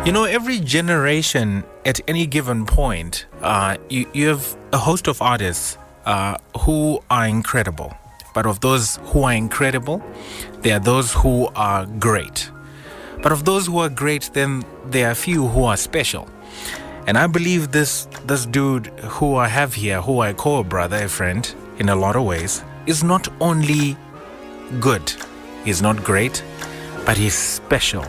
You know, every generation at any given point, you have a host of artists who are incredible. But of those who are incredible, there are those who are great. But of those who are great, then there are few who are special. And I believe this dude who I have here, who I call a brother, a friend, in a lot of ways, is not only good, he's not great, but he's special.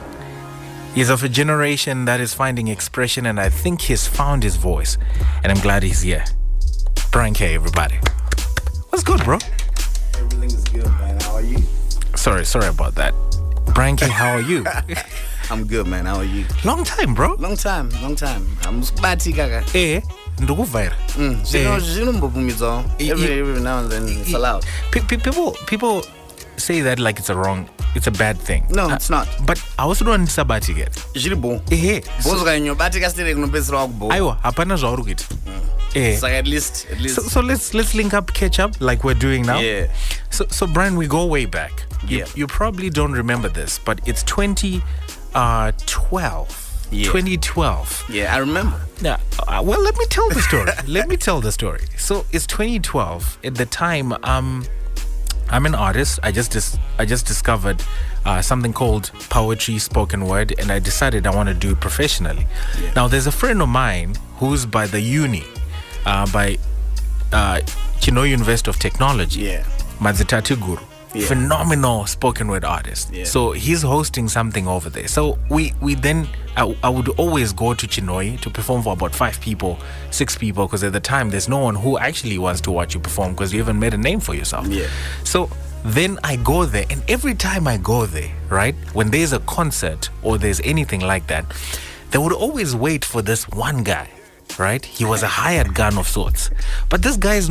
He's of a generation that is finding expression, and I think he's found his voice. And I'm glad he's here. Bryan K, everybody. What's good, bro? Everything is good, man. How are you? Sorry about that. Bryan K, how are you? I'm good, man. How are you? Long time, bro. Long time. I'm spati kaka. Ndukuvira. Every now and then it's allowed. People say that like it's a bad thing. No, it's not. But I also don't sabati get. Jiribo. Bozo kanyo bati kastere kunopesera kubo. Aiwa, hapana zvauri kuita. It's like at least. So let's link up, catch up like we're doing now. Yeah. So Bryan, we go way back. Yeah. You probably don't remember this, but it's 2012. Yeah. 2012. Yeah, I remember. Yeah. Well, let me tell the story. So it's 2012. At the time, I'm an artist. I just discovered something called poetry, spoken word, and I decided I want to do it professionally. Yeah. Now, there's a friend of mine who's by the uni, by Chino University of Technology. Yeah. Mazitati Guru. Yeah. Phenomenal spoken word artist. Yeah. So he's hosting something over there. So we then I would always go to Chinoi to perform for about 6 people, because at the time there's no one who actually wants to watch you perform because you haven't made a name for yourself. Yeah. So then I go there, and every time I go there, right, when there's a concert or there's anything like that, they would always wait for this one guy, right? He was a hired gun of sorts. But this guy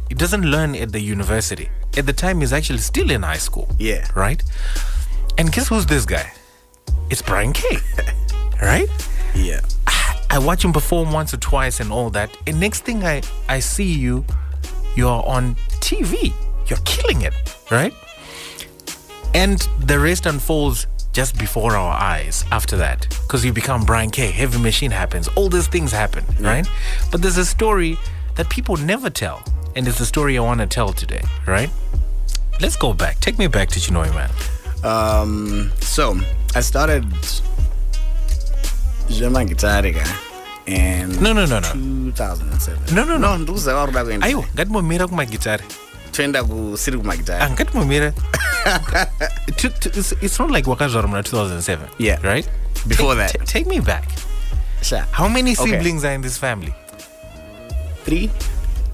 he doesn't learn at the university. At the time, he's actually still in high school. Yeah. Right? And guess who's this guy? It's Bryan K. Right? Yeah. I watch him perform once or twice and all that. And next thing I see you're on TV. You're killing it. Right? And the rest unfolds just before our eyes after that. Because you become Bryan K. Heavy Machine happens. All these things happen. Yeah. Right? But there's a story that people never tell. And it's the story I want to tell today, right? Let's go back. Take me back to Chinoi, man. So I started German guitar in No. 2007. No. Ayo, ngati momira kuma guitar. twenda kusiri kuma guitar. Ngati momira. It's not like wakazvarwa 2007. Yeah. Right? Before that. Take me back. Sure. How many siblings are in this family? 3.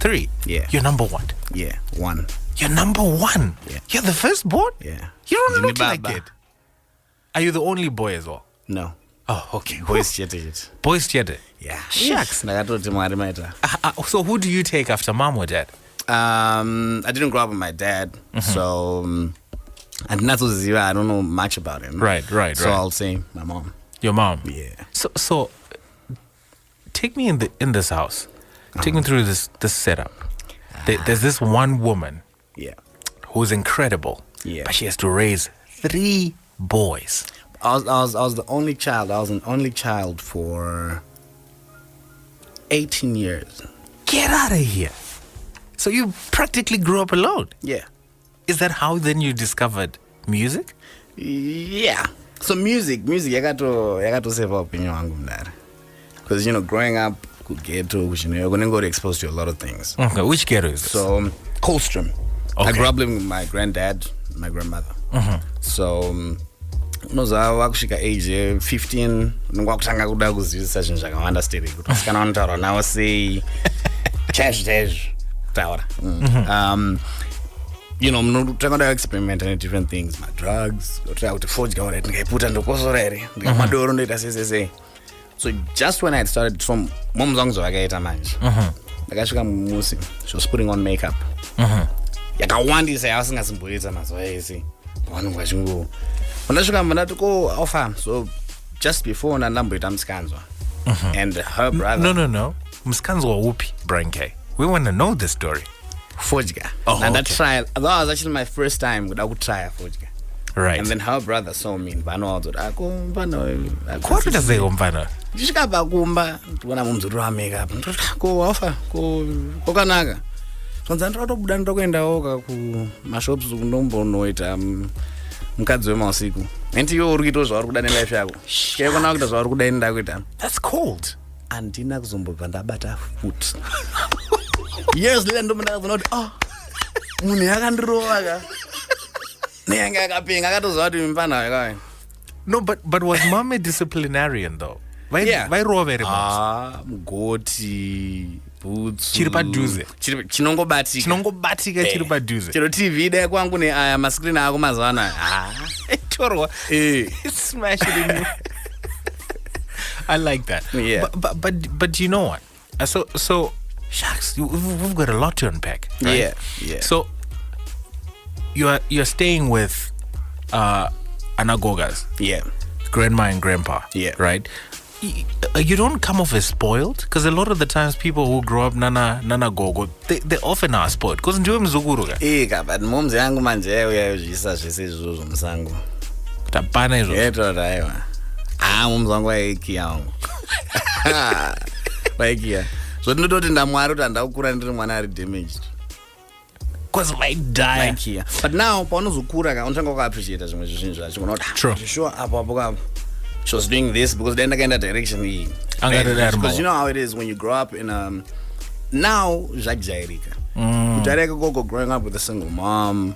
3. Yeah. You're number one. Yeah, 1. You're number one. Yeah. You're the firstborn? Yeah. You don't look Baba. like it. Are you the only boy as well? No. Oh, okay. Boys chete. Boys theater. Yeah. Shucks. Ndakatoti mwari maita. So who do you take after mom or dad? I didn't grow up with my dad, so I don't know much about him. Right. So I'll say my mom. Your mom. Yeah. So take me in this house. Take me through this setup. There's this one woman. Yeah. Who's incredible. Yeah. But she has to raise 3 boys. I was the only child. I was an only child for 18 years. Get out of here. So you practically grew up alone. Yeah. Is that how then you discovered music? Yeah. So music yakato save up in your mudare. Because growing up ghetto, you're gonna get exposed to a lot of things. Okay, which ghetto is this? So Colstrom. Okay. I grew up living with my granddad, my grandmother. So wakusvika age 15 ndokutanga kuda kuzivisa zvinhu zvakawanda steri kuti usikana vanotaura nawo sei chaizvo taura munotanga kuda experimenta nedifferent things, madrugs ototanga kuti fodya ora ndingaiputa ndokosora here ndikamadoro ndoita sei. So just when I had started from mom zangu zvakaita manje ndakasvika mumusi, she was putting on makeup yakawandisa yavasingasimboita mazuva ese pavanonga vachingo ndasvika ndati ko aufam. So just before ndandamboita musikanzwa and her brother no musikanzwa upi Bryan K? We want to know the story. fodya and that was actually my first time kuda kutrya fodya. Right. And then her brother saw me mfana wazo ako mfana What does they umfana? ndichikabva kumba ndibona mumzuri wa makeup ndoti ko wafa kokanaka sonza ndatobuda ndokuendawo kumashops kundombonoita mukadzi wemausiku nenti iwe uri kuita zvauri kuda nelife yako kaikona kuita zvauri kuda ini ndakuita. That's cold. Andina kuzombobva ndabata foot years later ndomundaazona kuti munhu yakandirova ka neyanga akapenga akatoziva kuti mfana wekawai. No, but was mom a disciplinarian though? Vairova very much. Mugoti boots chiri padhuze chinongobatika chiri padhuze chero TV dai kwangu neaya mascreen ako mazuva anaya torwa smash it in you. I like that. Yeah. But you know what? So shucks, we've got a lot to unpack. Right? Yeah. So you're staying with Anagogas. Yeah. Grandma and grandpa. Yeah. Right? You don't come off as spoiled, because a lot of the times people who grow up nana gogo, they often are spoiled because ndiwe mzukuru ka. But momzi yangu manje uyayozvisa zvese izvozvo musango. Tapana izvo. Yetoraiwa. Momzi wangu waikiya wangu. Waikiya. So ndinototi ndamwari kuti handakukura ndiri mwana ari damaged. Because my die. Waikiya. But now paunozokura ka unotanga kuappreciate zvimwe zvinhu zvacho. True. Sure apo. She was doing this because then I get that direction. Because you know how it is when you grow up in now zvajairika. Kujairika koko growing up with a single mom.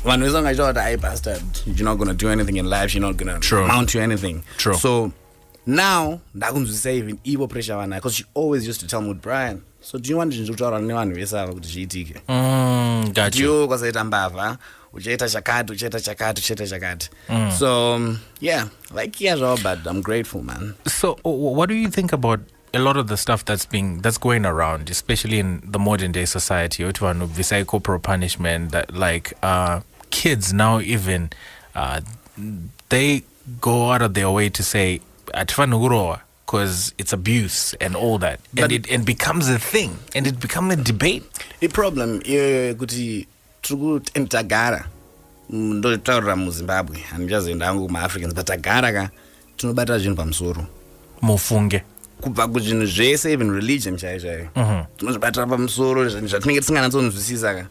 Vanhu vese vangaita kuti bastard, you're not gonna do anything in life, you're not gonna amount to anything. True. So now ndakunzwisa even ivo pressure vanayo, because she always used to tell me, Brian, so do you want to kutaura nevanhu vese ava kuti zviitike? Got you. Ndiwo kwasaita mbavha. Uchaita chakati. So yeah, but I'm grateful, man. So what do you think about a lot of the stuff that's going around, especially in the modern day society? Corporal punishment, that like kids now even they go out of their way to say because it's abuse and all that, and it becomes a thing, and it becomes a debate. The problem kuti tagara ndotaurira muzimbabwe handichazoenda hangu kumaafricans, but tagara ka tinobata zvinhu pamusoro mufunge kubva kuzvinhu zvese, even religion chaiyo tinozvibatira pamusoro zvatinenge tisinganyatsonzwisisa ka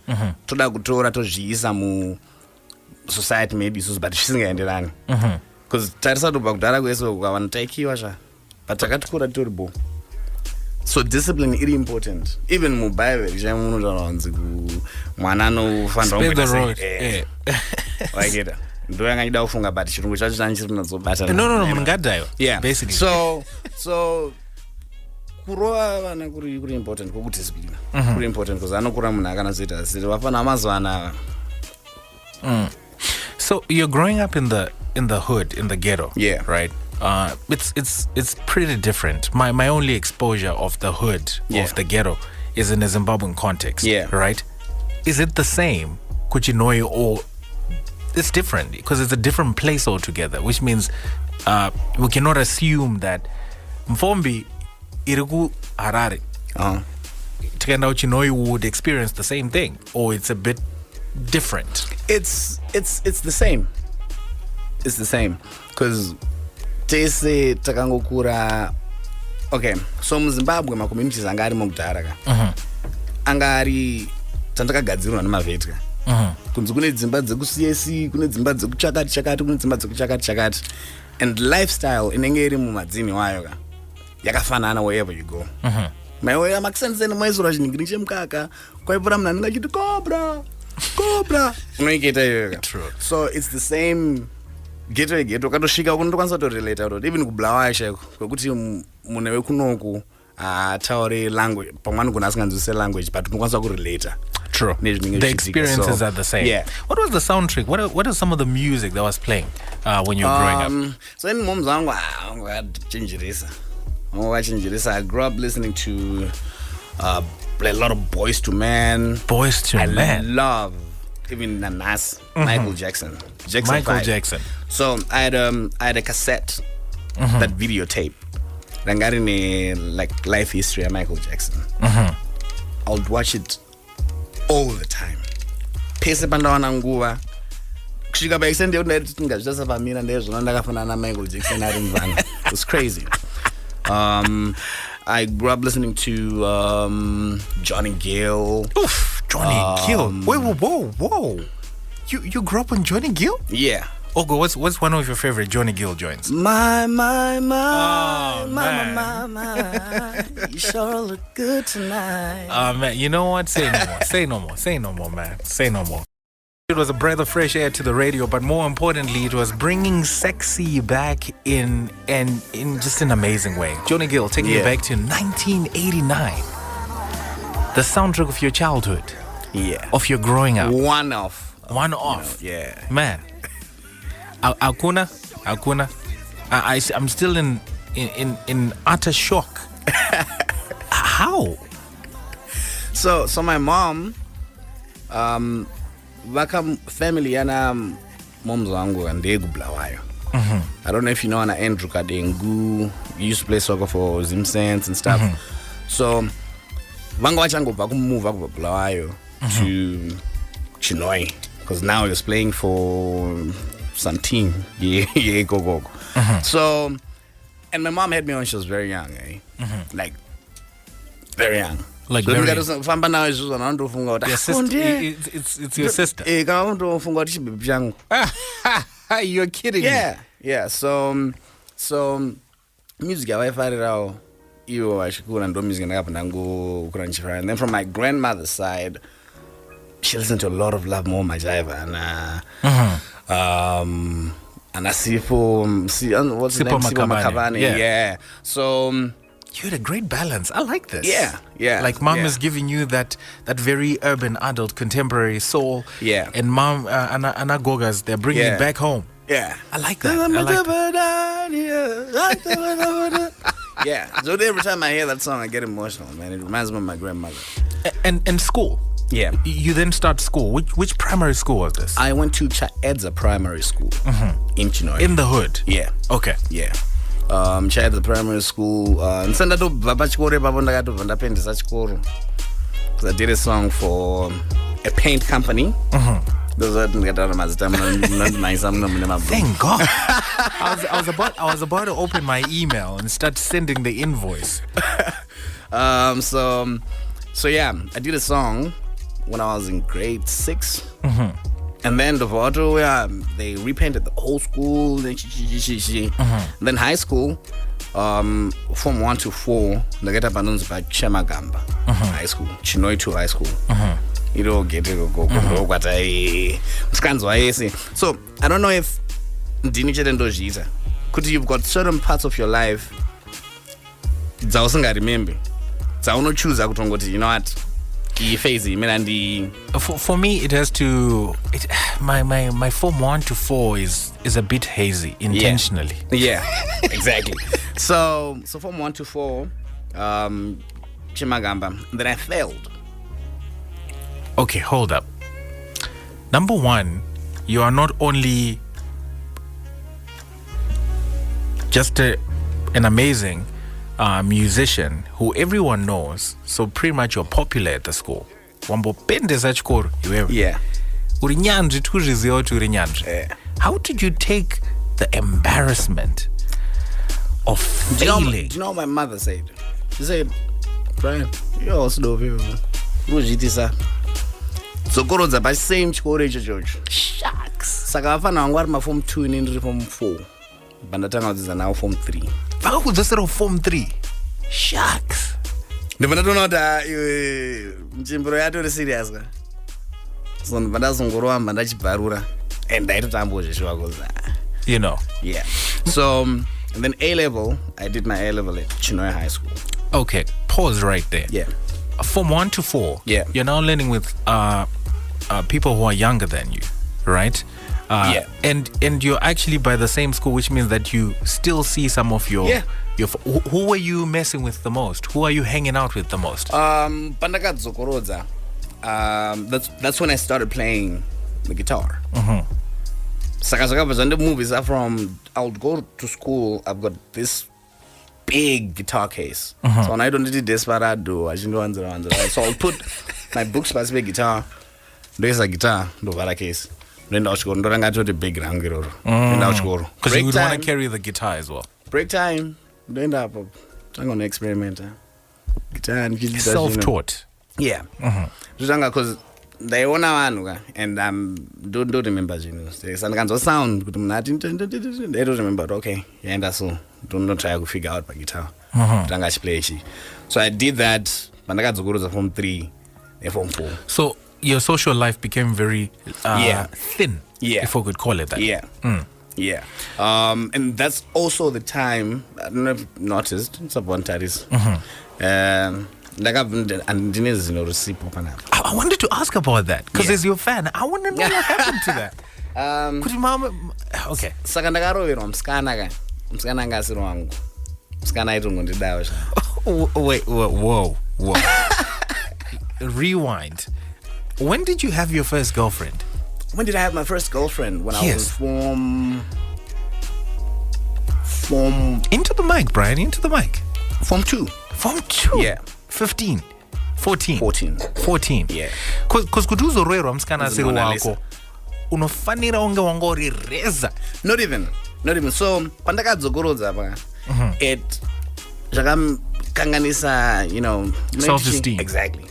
toda kutora tozviisa musociety maybe isusu, but zvisingaenderani because tarisa tobva kudhara kwese ukavanotakiwa sha, but takatikura titoribo. So discipline is important. Even in Bible, mwana anofanira kuita waigeta ndo yanganyida kufunga but chirungu chacho chanchiri nazobata. No, mungadhayo. Yeah, basically. So kurova vana kuri important, kukudiscipline kuri important because anokura munhu akanazoita siri vafana amazuva anava. So you're growing up in the hood, in the ghetto. Yeah. Right. It's pretty different. My only exposure of the hood, of the ghetto, is in a Zimbabwean context. Yeah. Right. Is it the same, Kuchinoi, or it's different because it's a different place altogether? Which means we cannot assume that Mfombi iriku Harare, Tikenda Uchinoi would experience the same thing, or it's a bit different. It's the same. It's the same because tese takangokura. Okay, so muZimbabwe macommunities anga ari mukudhara ka anga ari tandakagadzirwa nemavetka kunzi kune dzimba dzekuCSC, kune dzimba dzekuchakati, kune dzimba dzekuchakati, and lifestyle inenge iri mumadzini wayo ka yakafanana wherever you go. Maiwe makusenzeni maizora chinhingiri chemukaka kwaipura munhu anenge achiti cobra unoiketa iyoyo ka. So it's the same ghetto katosvika kunotokwanisa kutorelata kuti even kubulawayo chaiko kwekuti munhu wekunoku ataure language pamwe anogona asinganzwisise language but unokwanisa kurelata. True. The experiences are the same. Yeah. What was the soundtrack? What is some of the music that was playing when you were growing up? So in mom's wangu achinjirisa. I grew up listening to a lot of Boys to Men. I love even Nas, Michael Jackson. Jackson. So I had a cassette, that videotape. I got in a life history of Michael Jackson. I would watch it all the time. Pese pandawana nguva kusvika paextend yekuti ndaiti ngazvichasa pamira ndezvona ndakafanana naMichael Jackson ari muvana. It was crazy. I grew up listening to Johnny Gill. Oof, Johnny Gill. Wait, whoa. You grew up on Johnny Gill? Yeah. Okay, what's one of your favorite Johnny Gill joints? My, Oh, man. my, you sure look good tonight. Man, you know what? Say no more. Say no more. Say no more, man. Say no more. It was a breath of fresh air to the radio, but more importantly, it was bringing sexy back in just an amazing way. Johnny Gill, taking you back to 1989. The soundtrack of your childhood. Yeah. Of your growing up. One off. Yeah. Man. Akuna. I'm still in utter shock. How? So my mom, vaka family yana moms wangu andegu Bulawayo. I don't know if you know Ana Andrew Kadengu. He used to play soccer for Zimsense and stuff. So vanga vachangobva kumove ku Bulawayo to Chinoi, because now he was playing for some team. Yeah, go. So, and my mom had me when she was very young, like very young. Like so very... famba nayo izvozvo anondofunga kuti it's your sister. Kana undofunga kuti chibebi changu. You're kidding me. Yeah. So music yavaifarirawo ivo vachikura ndo music ndakabva ndangokura ndichifara. And then from my grandmother's side, she listened to a lot of Love More Majaiva and Sipo Makavani. Yeah. So you had a great balance. I like this. Yeah. Like mom is giving you that very urban, adult, contemporary soul. Yeah. And mom, Anna Gogas, they're bringing it back home. Yeah. I like that. Yeah. So every time I hear that song, I get emotional, man. It reminds me of my grandmother. And school. Yeah. You then start school. Which primary school was this? I went to Chaedza Primary School in Chinoi. In the hood? Yeah. Okay. Yeah. Chaedza Primary School. Ndandobva pachikoro ipapo ndakatobva ndapendesa chikoro. Because I did a song for a paint company. Those are Thank God. I was about to open my email and start sending the invoice. So yeah, I did a song when I was in grade 6. And then the photo, they repainted the whole school. Then high school, from 1 to 4, they get up and by Chemagamba High School, Chinoi 2 High School. You don't get to go. So I don't know if could you've got certain parts of your life that remember. So I want to choose. You know what? For me, it has to. My form 1 to 4 is a bit hazy intentionally. Yeah, exactly. So form 1 to 4, Chimagamba. Then I failed. Okay, hold up. Number 1, you are not only just an amazing musician who everyone knows, so pretty much you're popular at the school. Yeah. How did you take the embarrassment of failing? Do you know what my mother said? She said, Bryan, you also know so korodza pa same chikoro icho. Shucks. Saka vafana vangu vari maform 2 ine ndiri form 4. Bandatanga kudzidza nawo form 3. Vakakudzosera form 3. Shucks. Ndibva ndatoona kuti nchimbiro yatori serious ka. So ndibva ndazongoramba ndachibharura and ndaitotambozvishuva kuza. You know. Yeah. So and then A level, I did my A level at Chinoi High School. Okay, pause right there. Yeah. From 1 to 4, yeah, you're now learning with people who are younger than you, right? Yeah. And you're actually by the same school, which means that you still see some of your who were you messing with the most? Who are you hanging out with the most? Pandakadzokorodza. That's when I started playing the guitar. Saka zvakabva zvandimuvisa from I would go to school, I've got this big guitar case. So when I don't need Desperado, I just don't. So I'll put my books past my guitar. There's a guitar, no case. ndoenda kuchikoro ndoranga toti big rangu iroro ndoenda kuchikoro because you would want to carry the guitar as well. Break time ndoenda apo tanga una experiment guitar nichidzidza self-taught. Yeah zvitanga because ndaiona vanhu ka and don't remember zvinhu sandikanzwa sound kuti munhu ati ndaito remember kuti okay yaenda so don't try to figure out guitar tanga achiplay ichi. So I did that pandakadzokorudza form 3 and form 4. So your social life became very thin, if we could call it that. Yeah. And that's also the time, I don't know if you've noticed, it's a voluntaries. I wanted to ask about that because as your fan, I want to know what happened to that. Could you mama? Okay. Saka ndakaroverwa musikana anga asiri wangu. Musikana aitongondidawo. Wait, whoa. Rewind. When did you have your first girlfriend? When did I have my first girlfriend? When I was form... Into the mic, Brian, into the mic. Form 2. Form 2? Yeah. 15. 14. 14. Yeah. Because kuti uzorwerwa musikana asiri wako unofanira unge wangori reza. Not even. So pandakadzokorodza pa it zvakakanganisa, self-esteem. Exactly.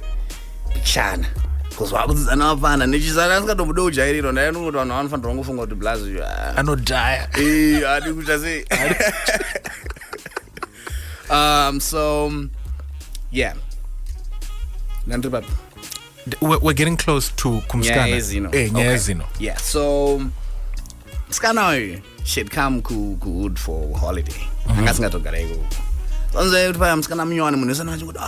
Chana. Because wakudzidzana wapana nechisana asingatomboda kujairiro ndainongoti vanhu vanofanira kungofunga kuti blazi anodhaya. Adi kuita sei. So yeah. We're getting close to kumskana. Nyaya zino. Yeah. So skana she'd come to Wood for holiday. Angasingatogara ikoko. Sonze kuti paya musikana munyowani munhu esana achingoti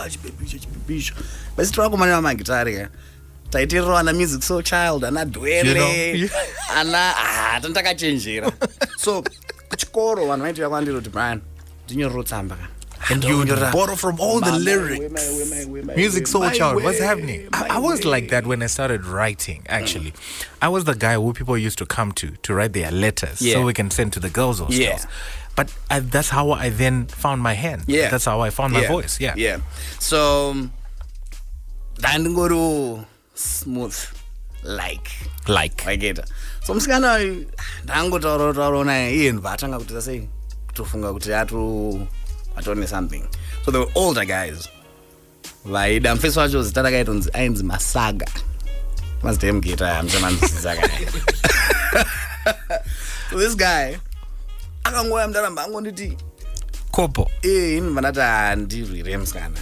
chibhibhisho. Basi twakomanya magitari ka. Taitirwa ana music so child ana dwele. Ana tandakachenjera. So kuchikoro vanhu vaitira kwandiri kuti Brian ndinyorero tsamba ka. And you borrow from all the lyrics. Music soul child. What's happening? I was like that when I started writing, actually. I was the guy who people used to come to write their letters so we can send to the girls or stuff. But that's how I then found my hand. Yeah. That's how I found my voice. Yeah. So, dandingoro smooth. Like. I get it. So, msikana dangotauro na iye nvatanga kuti say kutofunga kuti atone something. So they were older guys. Vaida mfeso wacho zita rakaitonzi ainzi Masaga. Must him guitar amchamanzisaga. So this guy akangoya mndaramba angonditi kopo. Vanata ndirwire musikana.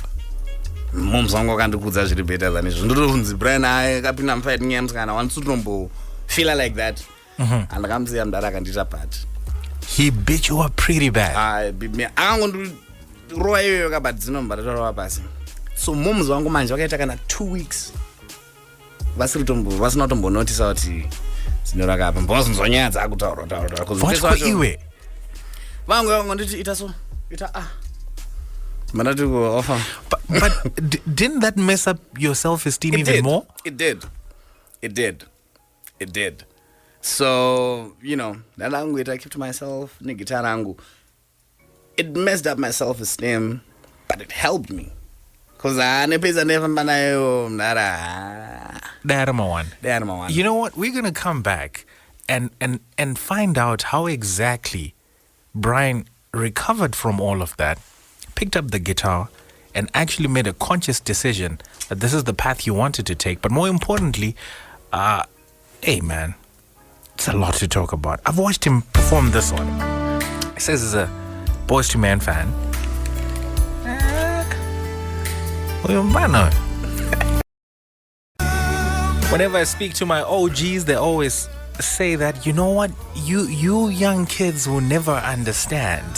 Mumzango kandikudza zviri better than izvo. Ndotonzi Brian akapinda mufight nyaya musikana wants to feel like that. And akamziya mudara akandita part. He beat you up pretty bad. Roa iyoyo kabati dzinombaratorawa pasi. So mumzi wangu manje wakaita kana 2 weeks. Vasina kutombonotisa kuti dzinorakapa. Mbozonzwa nyaya dzakutaura. What iwe? Vangu nditi ita so. Manati ku offer. But didn't that mess up your self-esteem even more? It did. So, that language I kept to myself, guitar angu. It messed up my self-esteem, but it helped me. Because you know what? We're going to come back and find out how exactly Brian recovered from all of that, picked up the guitar, and actually made a conscious decision that this is the path he wanted to take. But more importantly, hey man, it's a lot to talk about. I've watched him perform this one. He says he's a Boys to Men fan. Whenever I speak to my OGs, they always say that, you know what, you young kids will never understand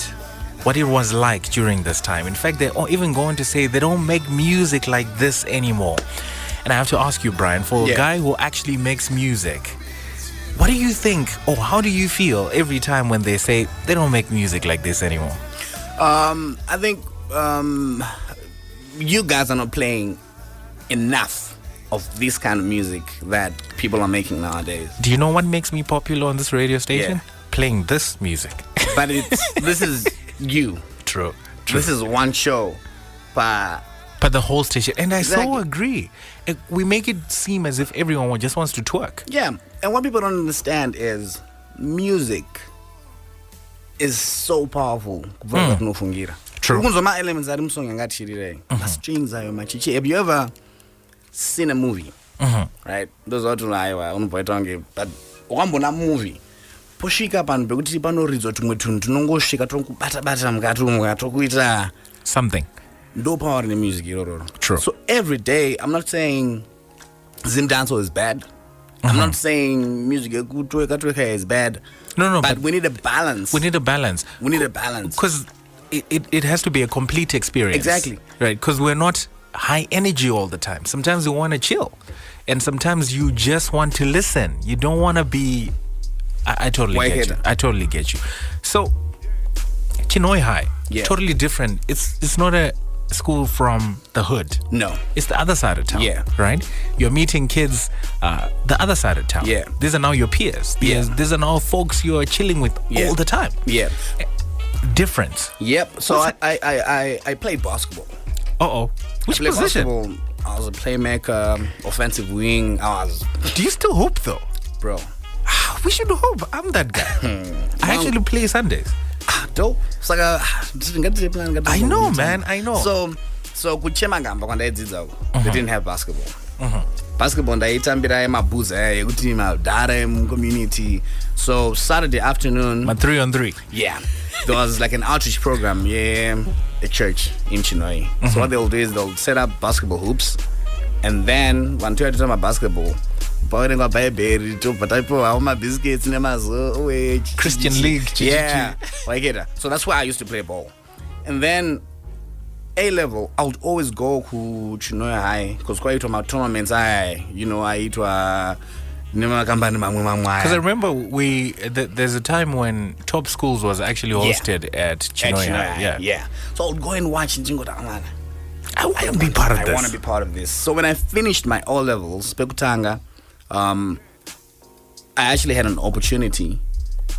what it was like during this time. In fact, they're even going to say they don't make music like this anymore. And I have to ask you, Brian, for a guy who actually makes music, what do you think, or how do you feel every time when they say they don't make music like this anymore? I think you guys are not playing enough of this kind of music that people are making nowadays. Do you know what makes me popular on this radio station? Playing this music. But this is you. True. This is one show per But the whole station, and I so Exactly. agree. We make it seem as if everyone just wants to twerk. Yeah, and what people don't understand is music is so powerful. True. Kunzoma elements ari musong angachirire. Strings ayo machichi. Have you ever seen a movie? Right? Those are tulaiwa unpoitonge, but wambona movie. Poshika pano pekuti panoridzwa tumwe tunhu tunongosvika tokubata mukatumwa tokuita Something. no power in the music irororo. True. So every day, I'm not saying Zim dancehall is bad. I'm not saying music is bad. No, but we need a balance. We need a balance. We need a balance. Because it has to be a complete experience. Exactly. Right? Because we're not high energy all the time. Sometimes you want to chill. And sometimes you just want to listen. You don't want to be... I totally get you. I totally get you. So, Chinoi High, totally different. It's not a school from the hood. No. It's the other side of town. Yeah. Right? You're meeting kids the other side of town. Yeah. These are now your peers. These are now folks you're chilling with all the time. Yeah. Difference. Yep. So I played basketball. Uh-oh. Which I played position? basketball. I was a playmaker, offensive wing. Do you still hoop though? Bro. We should hoop. I'm that guy. I actually play Sundays. Dope. It's like I know, man. I know. So kuchemagamba kwandaidzidza they didn't have basketball. Basketball ndaitambira emabhuza ekuti madhara emcommunity. So Saturday afternoon, my 3-on-3. Yeah. There was like an outreach program, a church in Chinoi. So what they'll do is they'll set up basketball hoops, and then when you talk about basketball, Christian League. Yeah. So that's why I used to play ball. And then A level, I would always go to Chinoi High because quite my tournaments I eat because I remember there's a time when Top Schools was actually hosted at Chinoi High. Yeah. So I would go and watch and think, I want to be part of this. I want to be part of this. So when I finished my O levels, Pekutanga, I actually had an opportunity.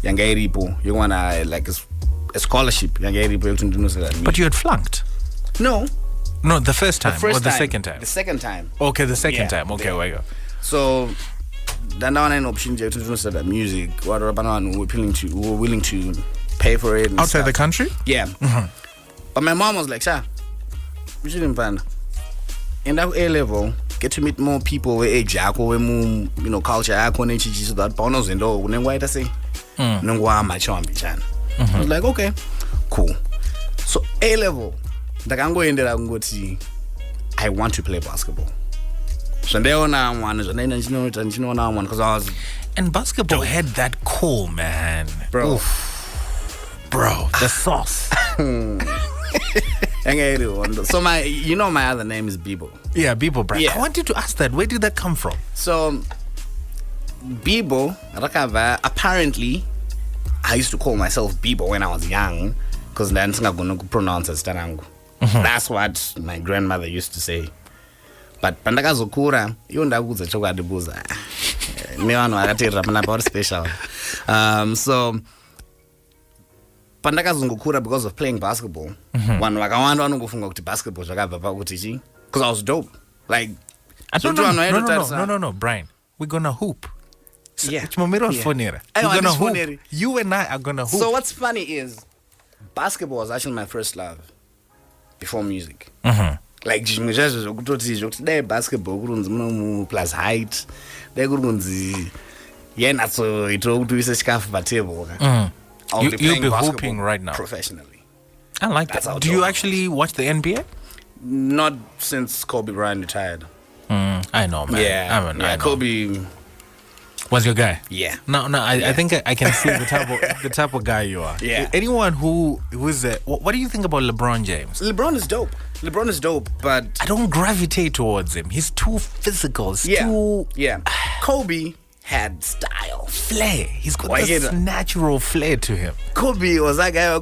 You want like a scholarship. But you had flunked. No, the first time or the second time. The second time. Okay, the second time. Okay, wait go. So then I had an opportunity to study music. What were willing to pay for it. Outside the country? Yeah. But my mom was like, "Sir, you shouldn't plan." In that A level, get to meet more people with age, culture, so that bonus and all. I say, I was like, okay, cool. So A level, I want to play basketball. So because I was. And basketball had that cool, man. Bro. Oof. Bro, the sauce. So my other name is Bibo. Yeah, Bibo, bro. Yeah. I wanted to ask that. Where did that come from? So Bibo, apparently I used to call myself Bibo when I was young because then I'm going to pronounce as Tarangu. That's what my grandmother used to say. But pandakazokura iyo ndakuudza chokwadi buza nevanhu vakateerera pana pauri special. So pandakazongokura because of playing basketball, vanhu vakawanda vanongofunga kuti basketball zvakabva pakuti chi, because I was dope. Like no, Brian, we're gonna hoop. Yeah. We're gonna hoop. You and I are gonna hoop. So what's funny is basketball was actually my first love before music. Like basketball plus height, you'll be hooping right now professionally. I like that. Do you actually watch the NBA? Not since Kobe Bryant retired. I know, man. Yeah, I know. Kobe was your guy. Yeah. No. I think I can see the type of guy you are. Yeah. Anyone who's what do you think about LeBron James? LeBron is dope, but I don't gravitate towards him. He's too physical. Yeah. Kobe had style, flair. He's got this natural flair to him. Kobe was that guy who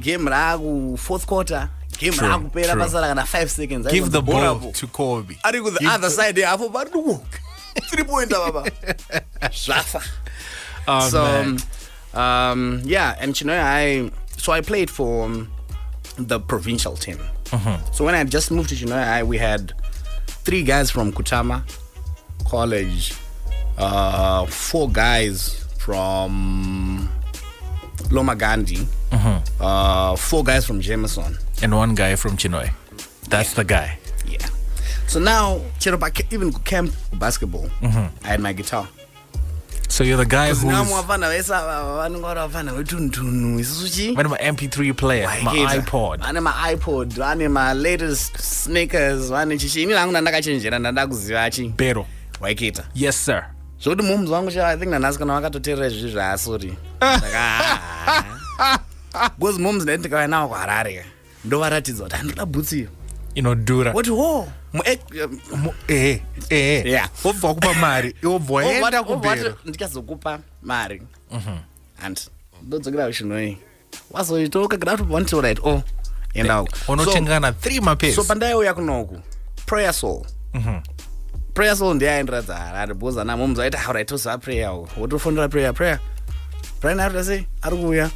game ragu fourth quarter. Game ragu pera pasala kana 5 seconds. Give the ball to Kobe. Are you the other side there? After but walk 3 pointer baba. Yeah, and I played for the provincial team. So when I just moved to Chinoy, we had 3 guys from Kutama College, 4 guys from Loma Gandhi, 4 guys from Jameson, and 1 guy from Chinoy. That's the guy. Yeah. So now, even camp basketball, I had my guitar. So you're the guy who's... When What about MP3 player? My iPod. My iPod. My latest sneakers. Pero. Yes, sir. So the moms wangu I think nanasika wakatoteerera izvi zvaasori. Because moms ndendika nawo kuHarare. Ndovaratidza kuti handoda bhutsi. Inodhura. What ho? Yeah. Wobva kupa mari. Wobva enda kubhero. Ndikazokupa mari. And ndodzokera kuChinoy. Wazoitoka kada kuti want to write enda uko. Unotengana 3 mapesi. So pandaiuya kunoku. Prayer soul. Prayer soul ndiyaendera dzaHarare because ana moms vaita alright toza prayer uko. Wotofundira prayer. Brian Arthur ari kuuya.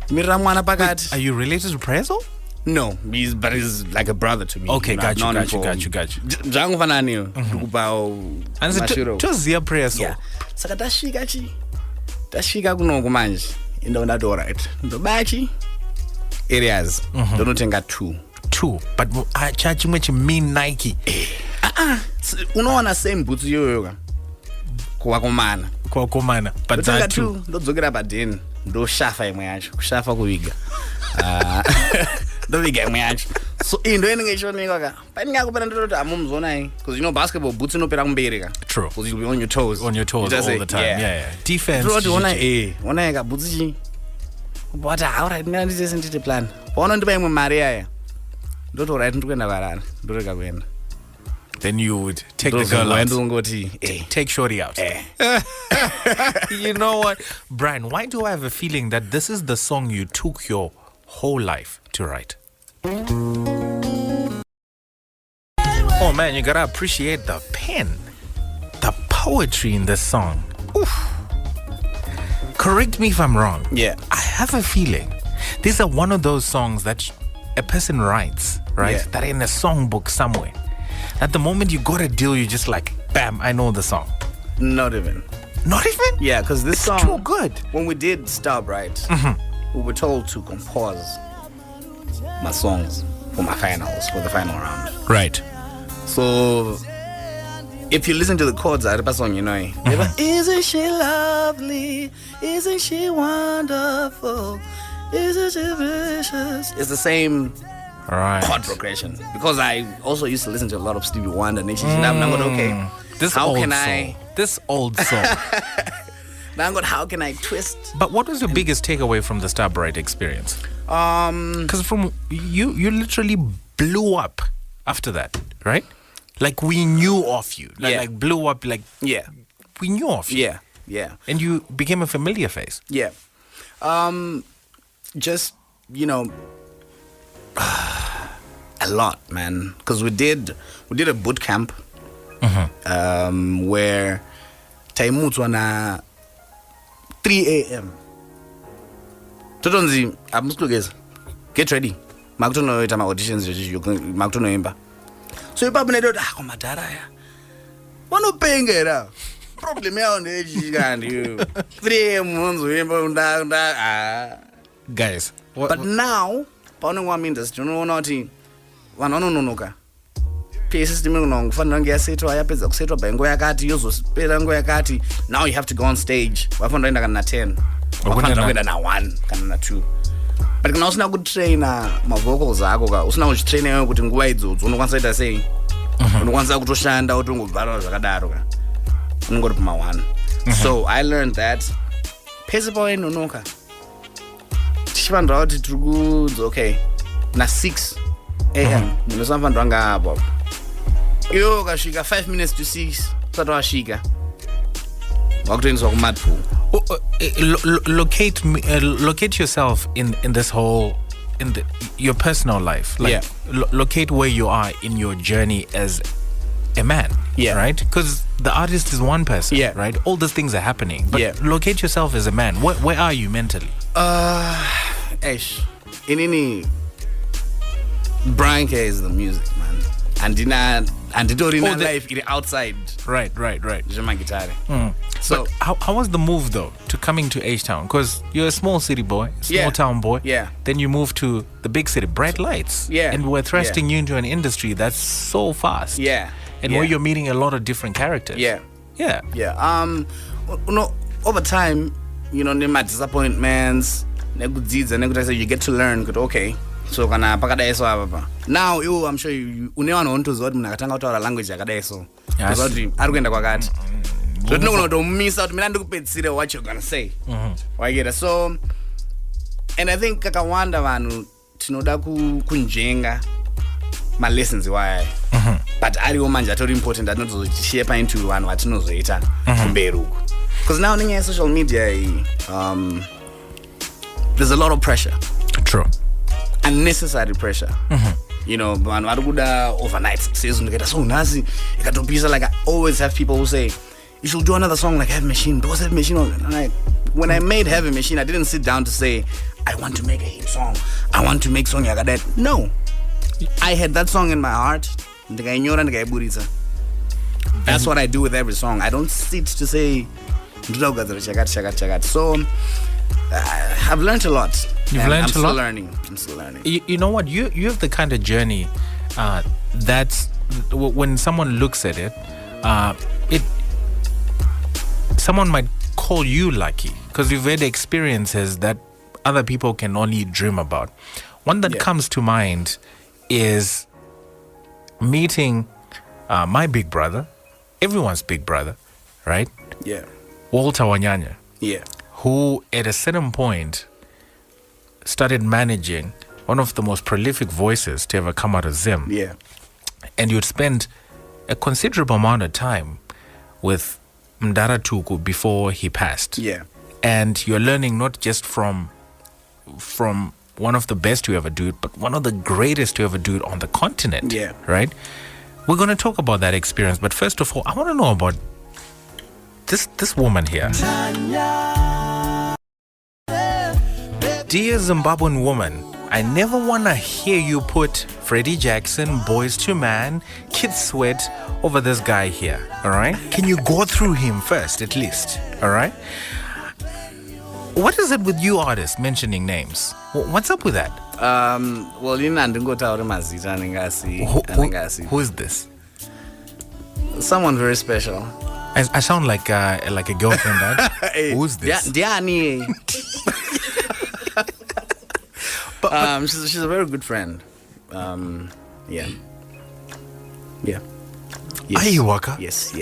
Mirira mwana pakati. Are you related to Prayer Soul? No, but he's like a brother to me. Okay, got you. Jangu fananiyo. Ndikupawo mashiro. Toziya Prayer Soul. Yeah. Saka tasvika kunoku manje. Ndoti alright. Ndobachi areas. Ndonotenga 2. But chachimwe chimini Nike. Unoona same boots yoyoka. Kuwakomana. But that 2. Ndodzokera padeni. Ndoshafa imwe yacho. Kushafa kuviga. Ndoviga imwe yacho. So ndo inenge ichioneka ka. Painenge kupera ndototi amumuzona because basketball boots inopera kumberi ka. True. Because you'll be on your toes. All the time. Yeah. Defense. Ona ka boots chi. But alright, ndandise ndite plan. Paona ndipa imwe mari yaya. Ndoto right ndikuenda kuHarare. Ndoreka kuenda. Then you would take the girl out. Take shorty out. You know what? Brian, why do I have a feeling that this is the song you took your whole life to write? Oh man, you gotta appreciate the pen. The poetry in this song. Oof. Correct me if I'm wrong. Yeah. I have a feeling these are one of those songs that a person writes, right? Yeah. That are in a songbook somewhere. At the moment you got a deal, you're just like, bam, I know the song. Not even? Yeah, because this song... It's too good. When we did Starbrite, we were told to compose my songs for the final round. Right. So, if you listen to the chords, I song, isn't she lovely? Isn't she wonderful? Isn't she vicious? It's the same... Right. chord progression, because I also used to listen to a lot of Stevie Wonder and I'm going, okay, this old song. Now I'm going, how can I twist? But what was your biggest takeaway from the Starbrite experience? Because from you literally blew up after that, right? Like we knew of you, like blew up, like we knew of you. Yeah. And you became a familiar face. Yeah. Just a lot, man, because we did a boot camp where taimutwa na 3 a.m. totonzi amusitogeza get ready makutonoita ma-auditions makutonoimba so ipapo naitoti komadhara aya vanopengera problem yavo ndechikandi 3 a.m. unzoimba guys but now paunenge wamuindustry unoona kuti vanhu vanononoka pay system kunofanira kunge yasetwa yapedza kusetwa by nguva yakati yozopera nguva yakati. Now you have to go on stage wafanira kuenda kana na 10 wafanira kuenda na 1 kana na 2 but kana usina kutraina mavocals ako ka usina kuchitraina iwewe kuti nguva idzodzo unokwanisa kuita sei unokwanisa kutoshanda utongobvara zvakadaro ka unongori pama 1 so I learned that pese paunonoka tichifanira kuti tiri kunzi okay na 6 a.m. munofanira anga apo iwe ukasvika 5 minutes to 6 usati wasvika wakutoendeswa kumadpool. Locate yourself in this whole your personal life, like locate where you are in your journey as a man, right? Because the artist is one person, right? All these things are happening, but locate yourself as a man. Where are you mentally? In any Bryan K is the music, man. And Dina life it outside. Right. My guitar. So how was the move though to coming to H-Town? Because you're a small city boy, small town boy. Yeah. Then you moved to the big city, bright lights. Yeah. And we're thrusting you into an industry that's so fast. Yeah. And where you're meeting a lot of different characters. Yeah. Yeah. Yeah. Over time, my disappointments, you get to learn. Okay. So kana pakadai so apa. Now I'm sure you unewana onto zoti munakatanga kutaura language yakadai so. Zoti ari kuenda kwakati. So tinogona to miss out mina ndikupedzisire what you're going to say. Waigera. So and I think kakawanda vanhu tinoda kunjenga my lessons why. But ariwo manje atori important atinozochipa into vanhu vatinozoita kumberi uko. Because now in social media there's a lot of pressure. True. Unnecessary pressure. Vanhu vari kuda overnight success ndikaita so nhasi ikatopisa. Like I always have people who say you should do another song like Heavy Machine. Because Heavy Machine like when I made Heavy Machine, I didn't sit down to say I want to make a hit song. I want to make song like that. No. I had that song in my heart. That's what I do with every song. I don't sit to say so I've learned a lot. You've learned a lot? I'm still learning. You know what? You have the kind of journey that's when someone looks at it, someone might call you lucky because you've had experiences that other people can only dream about. One that comes to mind is meeting my big brother, everyone's big brother, right? Yeah. Walter Wanyanya. Yeah. Who at a certain point started managing one of the most prolific voices to ever come out of Zim. Yeah. And you'd spend a considerable amount of time with Mdara Tuku before he passed. Yeah. And you're learning not just from one of the best to ever do it, but one of the greatest to ever do it on the continent. Yeah. Right? We're going to talk about that experience. But first of all, I want to know about this woman here. Dear Zimbabwean woman, I never want to hear you put Freddie Jackson, Boys to Man, Kid Sweat over this guy here, all right? Can you go through him first, at least, all right? What is it with you artists mentioning names? What's up with that? Well, who is this? Someone very special. I sound like a girlfriend, right? Who's this? Diani. But she's a very good friend. Yeah. Yes. Ayuwaka? Yes.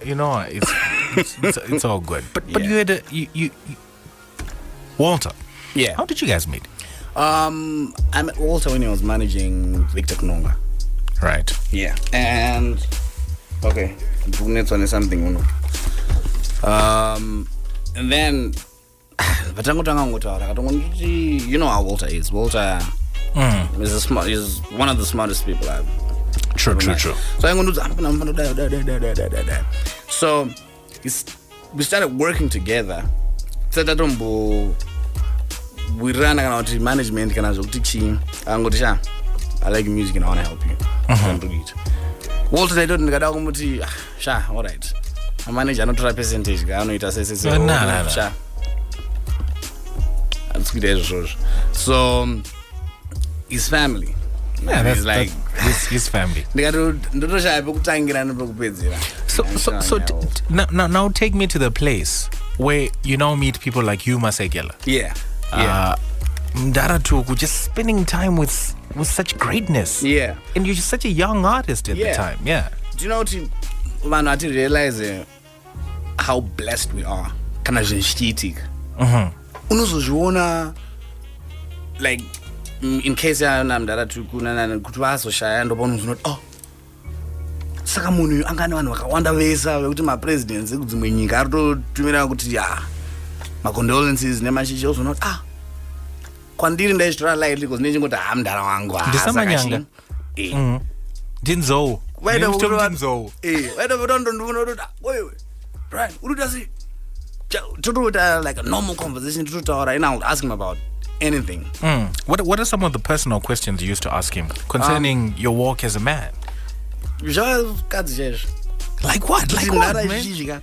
You know, it's all good. But you had you Walter. Yeah. How did you guys meet? I met Walter when he was managing Victor Knonga. Right. Yeah. And okay, something. And then. But you know how Walter is. Walter is one of the smartest people I've True. So I'm going to so we started working together. We ran around management I like music and I want to help you. Walter I don't all right. I manage I don't try percentage. I know it as so his family. Yeah, that's like his family. So now take me to the place where you now meet people like you, Masegela. Yeah. Mdara Tuku, just spending time with such greatness. Yeah. And you're just such a young artist at the time. Yeah. Do you know what I realize how blessed we are? Kind of unozozviona like in case Mdara Tuku kuti vazoshaya ndopaona unozonoti saka munhu angane vanhu vakawanda vesa vekuti mapresidents ekudzimwe nyika ari kutotumira kuti macondolences nemashishi ozonoti kwandiri ndaizvitora lightly because ndechingoti Mdara wangu ndisamanyanga ndinzou vaida kutondondondondonoti wewe Brian uri kuti asi like a normal conversation, and I'll ask him about anything. What are some of the personal questions you used to ask him concerning your walk as a man? Like what? Like what, man?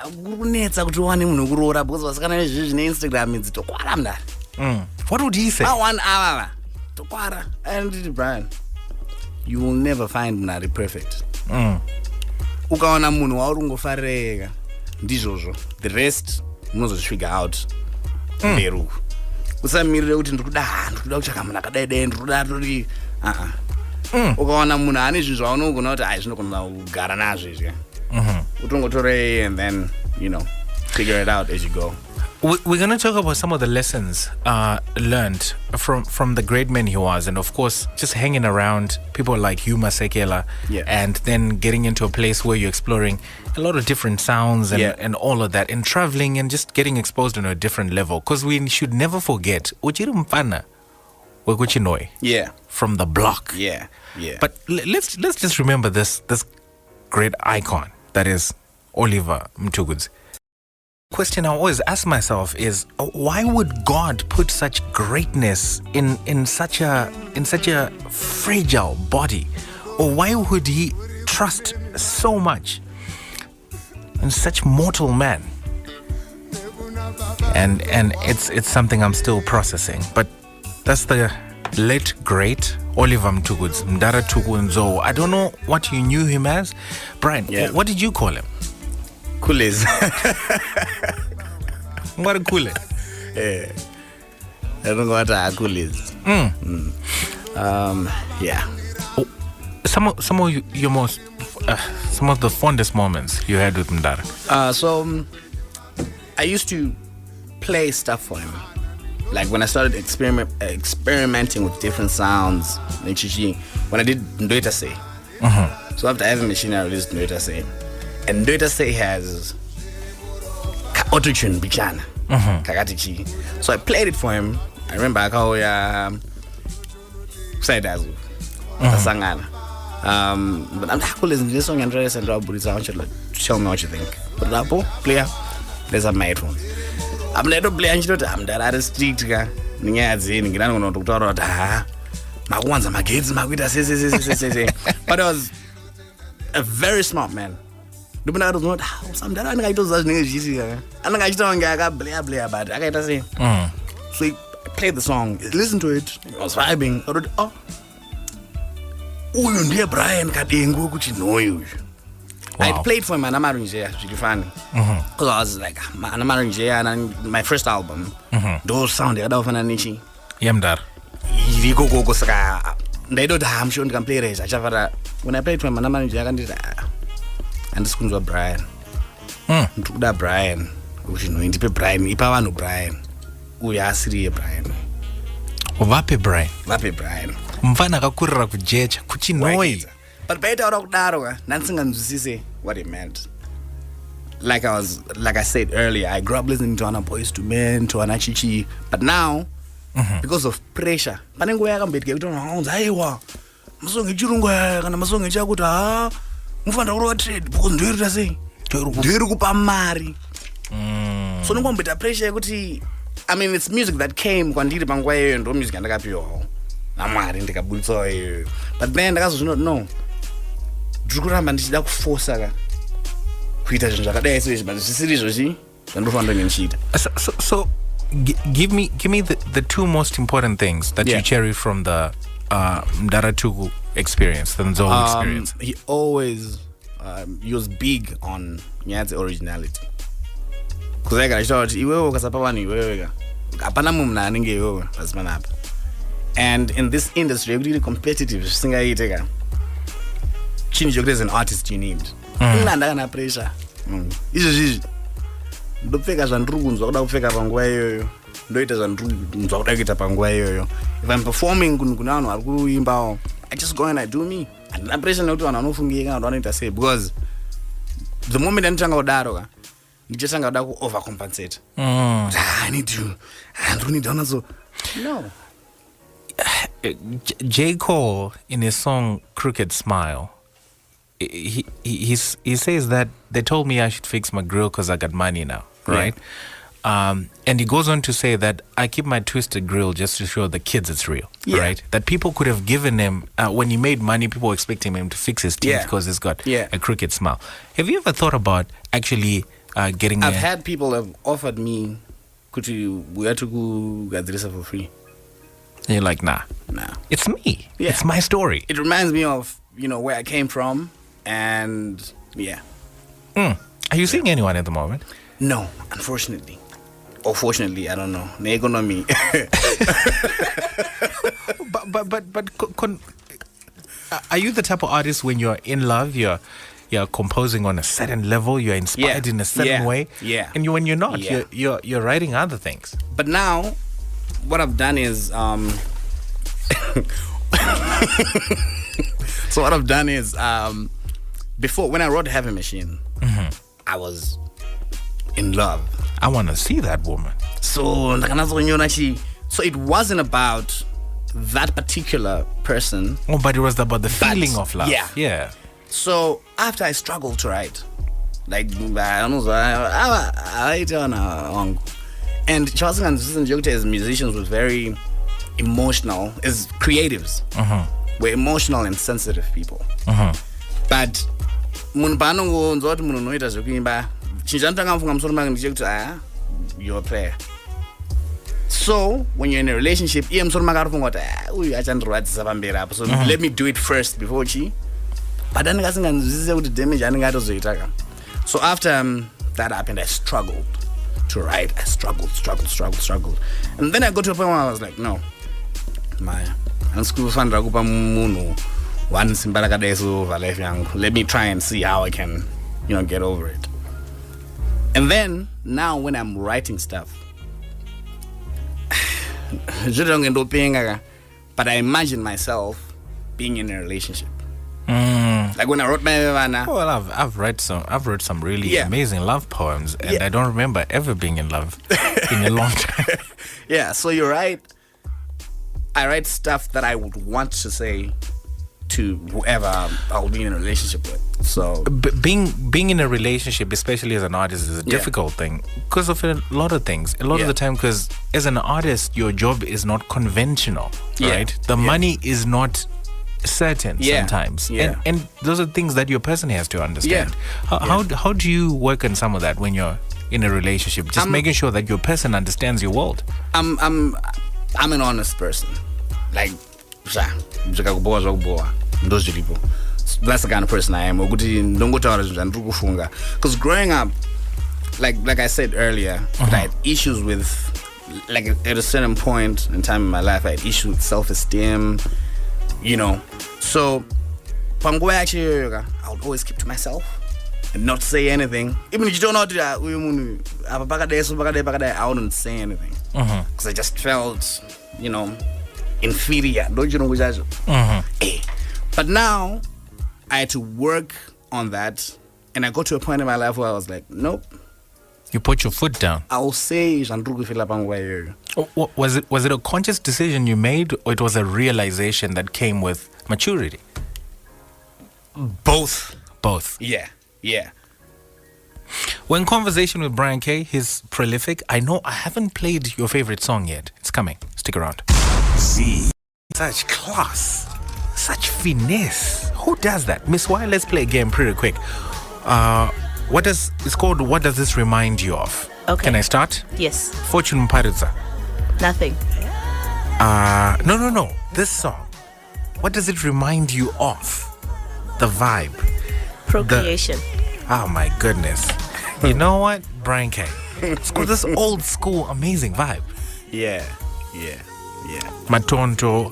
Kunetsa kuti uwane munhu kuroora because vasikana vezvizvi zvine Instagram idzi tokwara mudari. What would he say? 1 hour tokwara. And Brian, you will never find munhu perfect. Ukaona munhu wauri kungofarira ndizvozvo, the rest unozozvifigure out mberi uku. Usamirire kuti ndikuda kutsvaka munhu akadai dai ndikuda tori ukaona munhu ane zvinhu zvaunogona kuti hai zvinogona kugara nazvo izvi utongotore and then figure it out as you go. We're going to talk about some of the lessons learned from the great men he was, and of course just hanging around people like Hugh Masekela, and then getting into a place where you're exploring a lot of different sounds and all of that, and traveling and just getting exposed on a different level, because we should never forget Uchiri Mfana Wekuchinoi from the block. But let's just remember this great icon that is Oliver Mtukudzi. Question I always ask myself is, why would God put such greatness in such a fragile body, or why would He trust so much in such mortal man? And it's something I'm still processing. But that's the late great Oliver Mtukudzi, Mdara Tukunzo. I don't know what you knew him as, Brian. What did you call him? Coolies. What a coolie. I don't know what a coolies. Some of your most some of the fondest moments you had with Mdara. So I used to play stuff for him. Like when I started experimenting with different sounds, when I did Ndoita Say. So after having machine, I released Ndoita Say. And Ndoita Say has auto-tune bichana. Kakatichi. So I played it for him. I remember how Saidazu. Sangana. But I'm not listening to this song and I want you to tell me what you think. But Rapo, player, there's a microphone. I'm not playing I'm that other street guy. But I was a very smart man. So he played the song, listened to it, I was vibing. Bryan K. I played for him and it's really funny. Because I was like, and my first album, those sound the other one and Nichi. Yamdar. They don't have sure can play race. When I played for him and this was Brian. That Brian. Brian. Ipawano Brian. Uyasiri Brian. Vape Brian. Vape Brian. Mfana kakurira kujecha kuchinoi. But better out daro nansinga what it meant. Like I said earlier, I grew up listening to Anna Boys to Men, to Anna Chichi, but now because of pressure, panengo yakambetke kuti haunza aiwa. Masonge chirungu kana masonge chakuti mufanda uri trade because ndoirita sei? Ndoiri kupa mari. So nongombeta pressure yekuti I mean it's music that came kwandiri panguva iyoyo ndo music yandakapiwa. Namwari ndikabudisa iyoyo. But then ndakazozvinoti no. Ndikuramba ndichida kuforsa ka kuita zvinhu zvakadai seizvi but zvisiri izvozvi zvandofanira ndichiita. So give me the two most important things that you cherry from the Mdara Tuku experience, the Nzo experience. He always he was big on the originality. Because I got iwewe ukasapa vanhu iwewe hapana munhu anenge iwewe pasi panapa. And in this industry really competitive zvisingaite ka chinhu chokuti as an artist you need unanda kana pressure izvozvi ndopfeka zvandiri kunzwa kuda kupfeka panguva iyoyo ndoita zvandiri kunzwa kuda kuita panguva iyoyo. If I'm performing kune vanhu vari kuimbawo I just go and I do me. Handina pressure nekuti vanhu vanofungika kana vanoita sei because the moment anditanga kudaro ka ndichatanga kuda ku overcompensate. I need to ndiri need so no. J. Cole in his song Crooked Smile, he says that they told me I should fix my grill because I got money now. right? And he goes on to say that I keep my twisted grill just to show the kids it's real, right? That people could have given him, when he made money, people were expecting him to fix his teeth because he's got a crooked smile. Have you ever thought about actually getting I've had people have offered me, we had to go get this for free. And you're like, nah. It's me. Yeah. It's my story. It reminds me of, where I came from, and Are you seeing anyone at the moment? No, unfortunately. Or fortunately, I don't know. The economy. Are you the type of artist when you're in love, you're composing on a certain level, you're inspired in a certain way, and when you're not, you're writing other things? But now, what I've done is, before, when I wrote Heavy Machine, I was in love. I want to see that woman. So it wasn't about that particular person. Oh, but it was about the feeling of love. Yeah. So after I struggled to write, like I don't know, I don't know. And Charles and Jokta as musicians were very emotional, as creatives. We're emotional and sensitive people. But you're a player. So when you're in a relationship, so let me do it first before she. But then so after that happened, I struggled to write. I struggled. And then I got to a point where I was like, no, let me try and see how I can, get over it. And then now when I'm writing stuff, but I imagine myself being in a relationship. Like when I wrote my well, I've wrote some really amazing love poems, and I don't remember ever being in love in a long time. So you're right. I write stuff that I would want to say to whoever I'll be in a relationship with. So being in a relationship, especially as an artist, is a difficult thing because of a lot of things. A lot of the time, because as an artist, your job is not conventional, right? The money is not certain sometimes, and those are things that your person has to understand. How do you work on some of that when you're in a relationship? Just making sure that your person understands your world. I'm an honest person. Like, those people. That's the kind of person I am. Because growing up, like I said earlier, I had issues with, like at a certain point in time in my life, I had issues with self-esteem, So I would always keep to myself and not say anything. Even if you don't know I wouldn't say anything. Because I just felt, inferior. Don't you know? But now I had to work on that, and I got to a point in my life where I was like, nope. You put your foot down. I'll say was it a conscious decision you made, or it was a realization that came with maturity? Both. Yeah. We're in conversation with Bryan K. He's prolific. I know I haven't played your favorite song yet. It's coming. Stick around. Z. Such class. Such finesse. Who does that? Miss Y, let's play a game pretty quick. It's called What Does This Remind You Of? Okay. Can I start? Yes. Fortune Mparitsa. Nothing. No. This song. What does it remind you of? The vibe. Procreation. Oh my goodness. You know what? Bryan K. It's got this old school amazing vibe. Yeah. Matonto,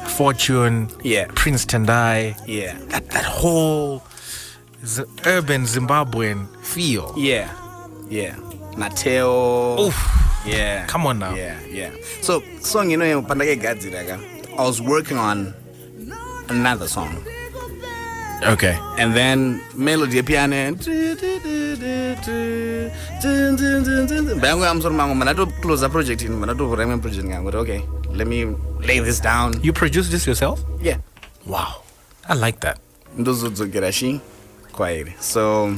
Fortune, Prince Tendai. Yeah. That whole urban Zimbabwean feel. Yeah. Mateo. Oof. Yeah. Come on now. Yeah. So, song, I was working on another song. Okay. And then melody piano. I'm close the project in okay, let me lay this down. You produced this yourself? Yeah. Wow. I like that. So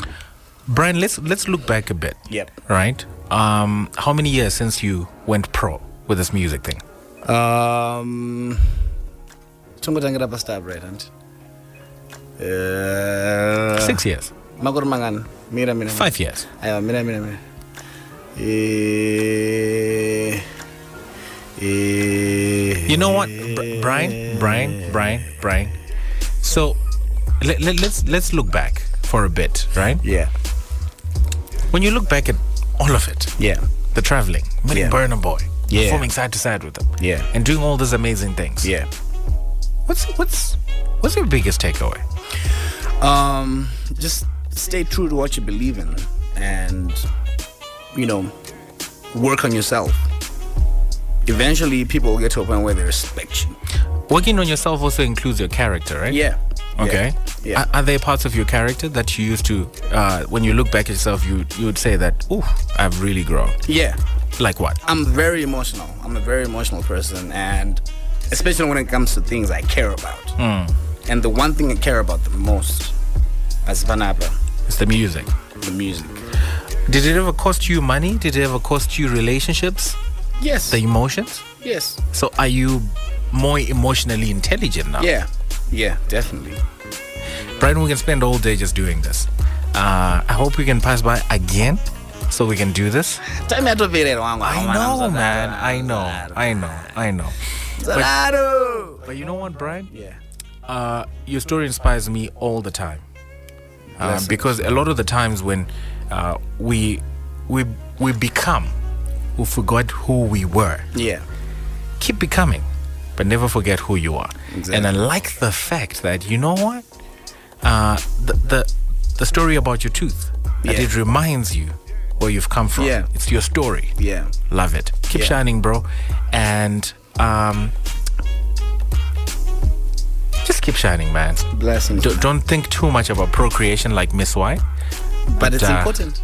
Bryan, let's look back a bit. Yep. Right. How many years since you went pro with this music thing? Tungotangira pa Starbrite, auntie. 6 years. Makuru mangani? Mira. 5 years. Aiwa, mira. You know what, Bryan. So let's look back for a bit, right? Yeah. When you look back at all of it, Yeah. the traveling, meeting Yeah. Burna Boy, Yeah. performing side to side with them, Yeah. and doing all these amazing things. Yeah. What's your biggest takeaway? Just stay true to what you believe in, and work on yourself. Eventually, people will get to a point where they respect you. Working on yourself also includes your character, right? Yeah. Okay. Yeah. Are there parts of your character that you used to, when you look back at yourself, you would say that, "Ooh, I've really grown." Yeah. Like what? I'm very emotional. I'm a very emotional person, and especially when it comes to things I care about. And the one thing I care about the most, as Vanapa, It's the music. the music. Did it ever cost you money? Did it ever cost you relationships? Yes. The emotions? Yes. So are you more emotionally intelligent now? Yeah. Yeah, definitely. Bryan, we can spend all day just doing this. I hope we can pass by again so we can do this. Time out of it, I know, man. I know. But you know what, Bryan? Yeah. Your story inspires me all the time. Blessings. Because a lot of the times when we become who forgot who we were, Yeah. keep becoming, but never forget who you are. Exactly. And I like the fact that, you know what, the story about your tooth, that Yeah. it reminds you where you've come from. Yeah. It's your story. Yeah. Love it. Keep Yeah. shining, bro. And just keep shining, man. Blessings. man. Don't think too much about procreation like Miss Y. But it's uh, important.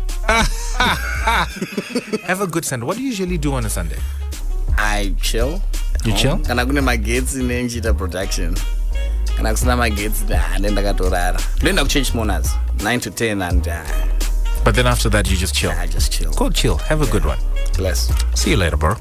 Have a good Sunday. What do you usually do on a Sunday? I chill. at You home. chill? Kana kune magetsi nenjita production. Kana kusina magetsi nenda katorara. Nenda kuchange morners 9 to 10 and But then after that, you just chill. I just chill. Go chill. Have a good one. Bless. See you later, bro.